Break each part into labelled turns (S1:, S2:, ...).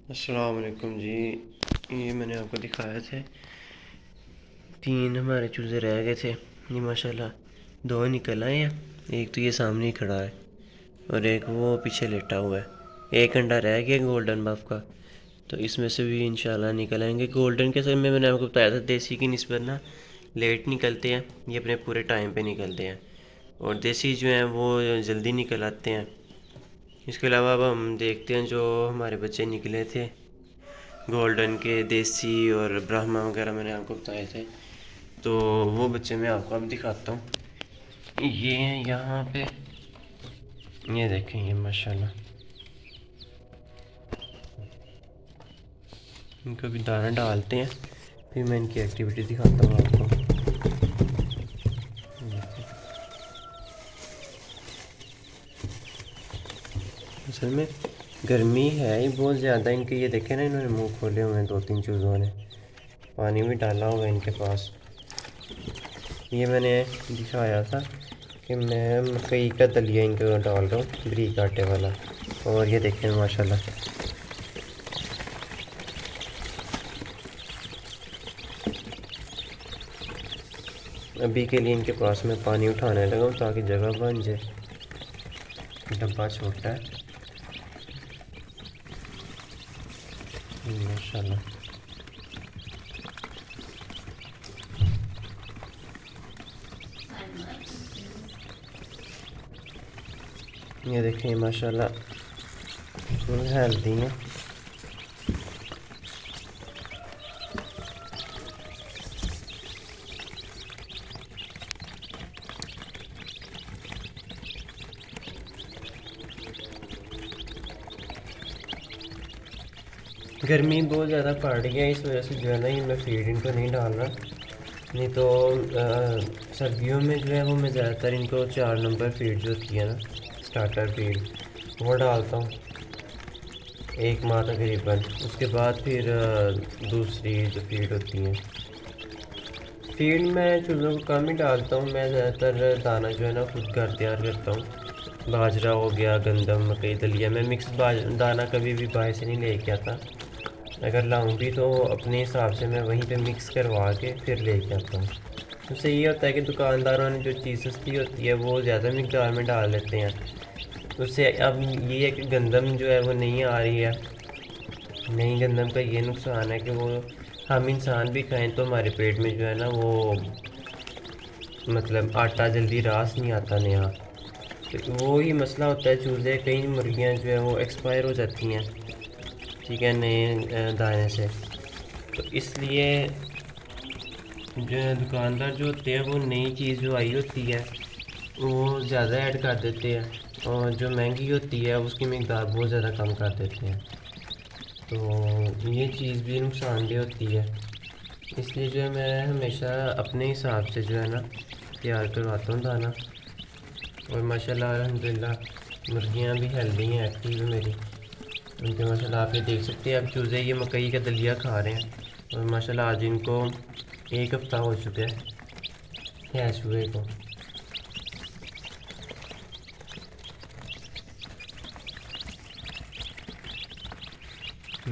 S1: अस्सलाम वालेकुम जी। ये मैंने आपको दिखाए थे, 3 हमारे चूज़े रह गए थे। ये माशाल्लाह 2 निकल आए हैं। एक तो ये सामने ही खड़ा है और एक वो पीछे लेटा हुआ है। एक अंडा रह गया गोल्डन बफ का, तो इसमें से भी इंशाल्लाह निकल आएंगे। गोल्डन के समय में मैंने आपको बताया था देसी की निस्बत ना लेट निकलते हैं, ये अपने पूरे टाइम पे निकलते हैं और देसी जो हैं वो जल्दी निकल आते हैं। इसके अलावा अब हम देखते हैं जो हमारे बच्चे निकले थे गोल्डन के, देसी और ब्राह्मा वगैरह मैंने आपको बताए थे, तो वो बच्चे मैं आपको अब दिखाता हूँ। ये हैं यहाँ पे, ये देखें, ये माशाल्लाह इनको भी दाना डालते हैं, फिर मैं इनकी एक्टिविटी दिखाता हूँ आपको। असल में गर्मी है ही बहुत ज़्यादा इनके, ये देखे ना, इन्होंने मुंह खोले हुए हैं 2-3 चूज़ों ने, पानी भी डाला हुआ है इनके पास। ये मैंने दिखाया था कि मैं मकई का दलिया इनको डाल रहा हूँ, बारीक आटे वाला, और ये देखें माशाल्लाह। अभी के लिए इनके पास मैं पानी उठाने लगा हूँ ताकि जगह बन जाए, डब्बा छोटा है माशाल्लाह। ये देखें माशाल्लाह हेल्दी हैं। गर्मी बहुत ज़्यादा पड़ रही है, इस वजह से जो है ना ये मैं फीड इनको नहीं डाल रहा। नहीं तो सर्दियों में जो है वो मैं ज़्यादातर इनको 4 नंबर फीड जो होती है ना, स्टार्टर फीड, वो डालता हूँ 1 माह तकरीबन। उसके बाद फिर दूसरी जो फीड होती है, फीड मैं चूज़ों को कम ही डालता हूँ। मैं ज़्यादातर दाना जो है ना खुद घर तैयार करता हूँ। बाजरा हो गया, गंदम, मकई, दलिया, मैं मिक्स दाना कभी भी बाहर से नहीं लेके आता। अगर लाऊं भी तो अपने हिसाब से मैं वहीं पे मिक्स करवा के फिर लेके आता हूँ। उससे ये होता है कि दुकानदारों ने जो चीज़ सस्ती होती है वो ज़्यादा मकदार में डाल देते हैं। उससे अब ये है कि गंदम जो है वो नहीं आ रही है। नई गंदम का ये नुकसान है कि वो हम इंसान भी खाएं तो हमारे पेट में जो है ना वो मतलब आटा जल्दी रास नहीं आता नया। तो वो ही मसला होता है। चूज़े, कई मुर्गियाँ जो है वो एक्सपायर हो जाती हैं, ठीक है, नए दाने से। तो इसलिए जो है दुकानदार जो होते हैं वो नई चीज़ जो आई होती है वो ज़्यादा ऐड कर देते हैं और जो महंगी होती है उसकी मकदार बहुत ज़्यादा कम कर देते हैं। तो ये चीज़ भी नुकसानदेह होती है। इसलिए जो है मैं हमेशा अपने हिसाब से जो है ना तैयार करवाता हूँ दाना। और माशाल्लाह अल्हम्दुलिल्लाह मुर्गियाँ भी हेल्दी हैं, एक्टिव है मेरी। उनके माशाल्लाह आप ये देख सकते हैं, अब चूज़े ये मकई का दलिया खा रहे हैं और माशाल्लाह आज इनको 1 हफ़्ता हो चुका है हैश हुए को।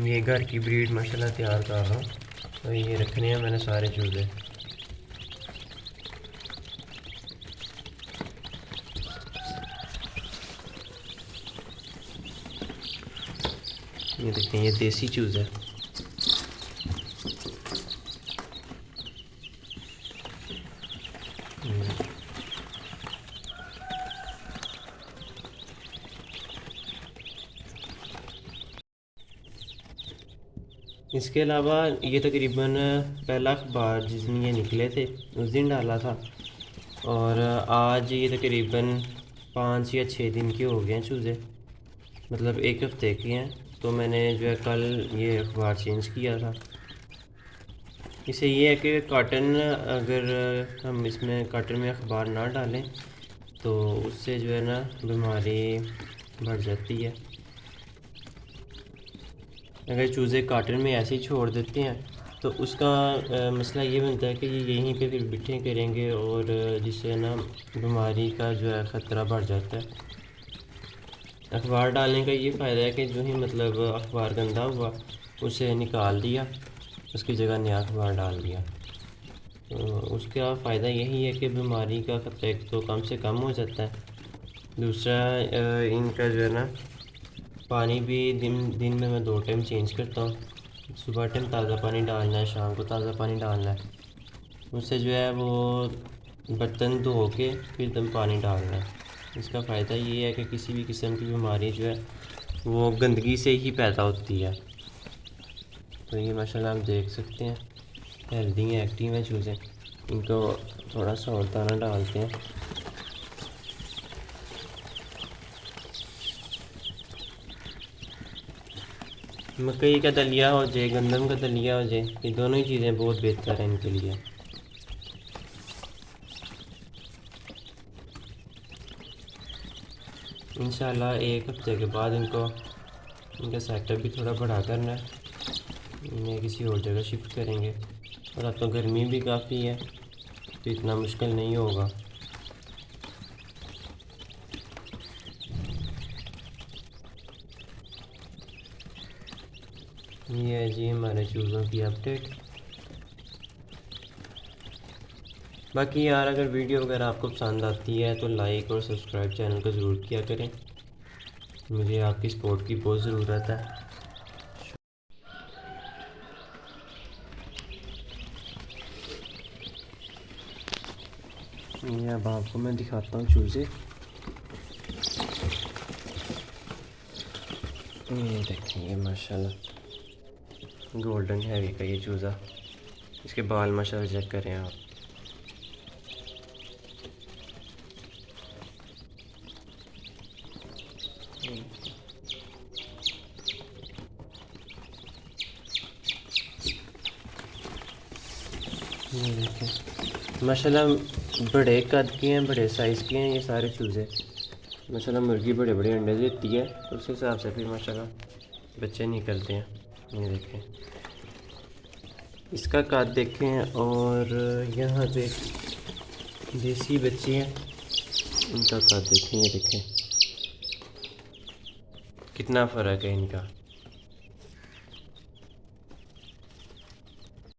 S1: ये घर की ब्रीड माशाल्लाह तैयार कर रहा हूँ, तो ये रखने हैं मैंने सारे चूज़े। ये देखते हैं, ये देसी चूज़ है। इसके अलावा ये तकरीबन पहला अखबार जिस दिन ये निकले थे उस दिन डाला था, और आज ये तकरीबन 5 या 6 दिन के हो गए हैं चूज़े, मतलब 1 हफ़्ते के हैं। तो मैंने जो है कल ये अखबार चेंज किया था। इससे ये है कि कॉटन, अगर हम इसमें कॉटन में अखबार ना डालें तो उससे जो है ना बीमारी बढ़ जाती है। अगर चूज़े कॉटन में ऐसे ही छोड़ देते हैं तो उसका मसला ये बनता है कि ये यहीं पे फिर बिठे करेंगे और जिससे ना बीमारी का जो है ख़तरा बढ़ जाता है। अखबार डालने का ये फ़ायदा है कि जो ही मतलब अखबार गंदा हुआ उसे निकाल दिया, उसकी जगह नया अखबार डाल दिया। तो उसका फ़ायदा यही है कि बीमारी का ख़तरा एक तो कम से कम हो जाता है। दूसरा इनका जो है ना पानी भी दिन में मैं 2 टाइम चेंज करता हूँ। सुबह टाइम ताज़ा पानी डालना है, शाम को ताज़ा पानी डालना है। उससे जो है वो बर्तन धो के फिर दम पानी डालना है। इसका फ़ायदा ये है कि किसी भी किस्म की बीमारी जो है वो गंदगी से ही पैदा होती है। तो ये माशाल्लाह आप देख सकते हैं हेल्दी हैं, एक्टिव हैं चूज़ें। इनको थोड़ा सा और दाना डालते हैं। मकई का दलिया हो जाए, गंदम का दलिया हो जाए, ये दोनों ही चीज़ें बहुत बेहतर हैं इनके लिए। इंशाल्लाह 1 हफ्ते के बाद इनका सेटअप भी थोड़ा बड़ा करना है, इन्हें किसी और जगह शिफ्ट करेंगे। और अब तो गर्मी भी काफ़ी है तो इतना मुश्किल नहीं होगा। ये है जी हमारे चूज़ों की अपडेट। बाकी यार अगर वीडियो अगर आपको पसंद आती है तो लाइक और सब्सक्राइब चैनल को ज़रूर किया करें, मुझे आपकी सपोर्ट की बहुत ज़रूरत है। ये अब आपको मैं दिखाता हूँ चूज़े। ये देखिए माशाल्लाह गोल्डन हैवी का ये चूज़ा, इसके बाल माशाल्लाह चेक करें आप। ये देखें माशाल्लाह बड़े कद के हैं, बड़े साइज़ के हैं ये सारे चूज़े। माशाल्लाह मुर्गी बड़े बड़े अंडे देती है, उस हिसाब से फिर माशाल्लाह बच्चे निकलते हैं। ये देखें इसका कद देखें। और यहाँ पे देसी बच्चे हैं, इनका कद देखें। ये देखें कितना फ़र्क है इनका।